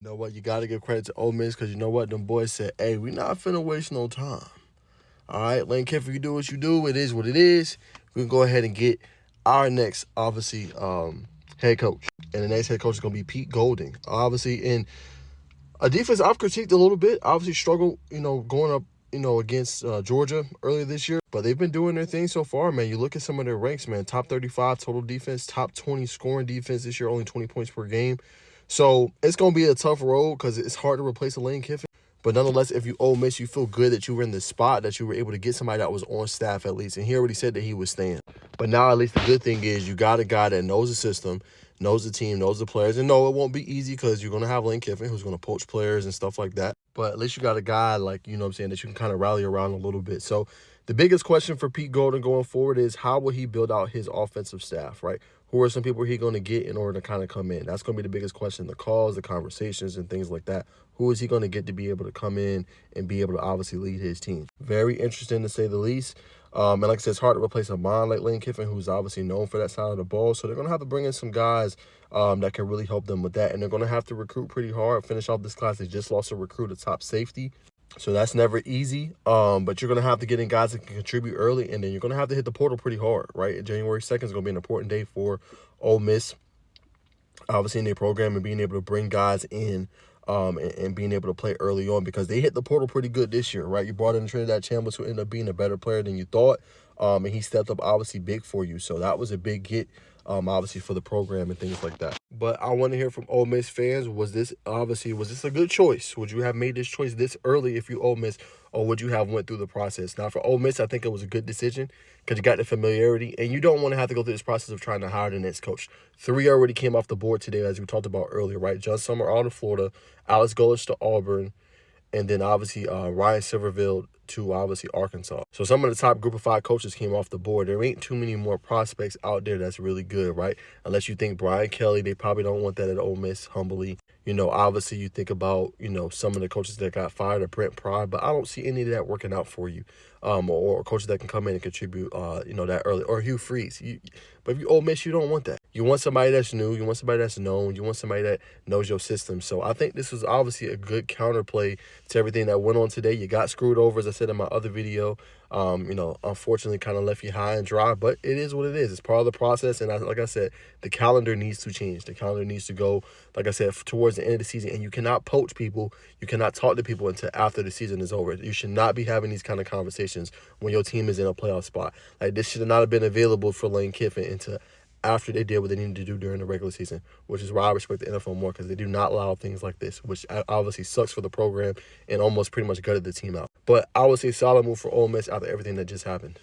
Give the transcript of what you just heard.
You know what? You got to give credit to Ole Miss because you know what? Them boys said, hey, we not finna waste no time. All right, Lane Kiffin, you do what you do. It is what it is. We can go ahead and get our next, obviously, head coach. And the next head coach is going to be Pete Golding. Obviously, in a defense I've critiqued a little bit. Obviously, struggled, going up, against Georgia earlier this year. But they've been doing their thing so far, man. You look at some of their ranks, man. Top 35 total defense, top 20 scoring defense this year, only 20 points per game. So it's going to be a tough road because it's hard to replace a Lane Kiffin. But nonetheless, if you Ole Miss, you feel good that you were in the spot, that you were able to get somebody that was on staff at least. And he already said that he was staying. But now at least the good thing is you got a guy that knows the system, knows the team, knows the players. And no, it won't be easy because you're going to have Lane Kiffin who's going to poach players and stuff like that. But at least you got a guy like, that you can kind of rally around a little bit. So the biggest question for Pete Golding going forward is how will he build out his offensive staff, right? Who are some people he going to get in order to kind of come in? That's going to be the biggest question, the calls, the conversations, and things like that. Who is he going to get to be able to come in and be able to obviously lead his team? Very interesting to say the least. And like I said, it's hard to replace a mind like Lane Kiffin, who's obviously known for that side of the ball. So they're going to have to bring in some guys that can really help them with that. And they're going to have to recruit pretty hard, finish off this class. They just lost a recruit, a top safety. So that's never easy, but you're going to have to get in guys that can contribute early, and then you're going to have to hit the portal pretty hard, right? January 2nd is going to be an important day for Ole Miss, obviously in their program, and being able to bring guys in and being able to play early on because they hit the portal pretty good this year, right? You brought in Trinidad Chambers, who ended up being a better player than you thought, and he stepped up obviously big for you. So that was a big get, obviously, for the program and things like that. But I want to hear from Ole Miss fans. Was this a good choice? Would you have made this choice this early if you Ole Miss, or would you have went through the process? Now, for Ole Miss, I think it was a good decision because you got the familiarity, and you don't want to have to go through this process of trying to hire the next coach. 3 already came off the board today, as we talked about earlier, right? John Summer out of Florida, Alex Golich to Auburn, and then obviously Ryan Silverfield to obviously Arkansas. So some of the top group of 5 coaches came off the board. There ain't too many more prospects out there that's really good, right? Unless you think Brian Kelly, they probably don't want that at Ole Miss, humbly. Obviously you think about, some of the coaches that got fired, or Brent Pry, but I don't see any of that working out for you. Or coaches that can come in and contribute, that early. Or Hugh Freeze. But if you Ole Miss, you don't want that. You want somebody that's new. You want somebody that's known. You want somebody that knows your system. So I think this was obviously a good counterplay to everything that went on today. You got screwed over, as I said in my other video. Unfortunately kind of left you high and dry, but it is what it is. It's part of the process. And like I said, the calendar needs to change. The calendar needs to go, like I said, towards the end of the season. And you cannot poach people. You cannot talk to people until after the season is over. You should not be having these kind of conversations when your team is in a playoff spot. Like, this should not have been available for Lane Kiffin until after they did what they needed to do during the regular season, which is why I respect the NFL more, because they do not allow things like this, which obviously sucks for the program and almost pretty much gutted the team out. But I would say solid move for Ole Miss after everything that just happened.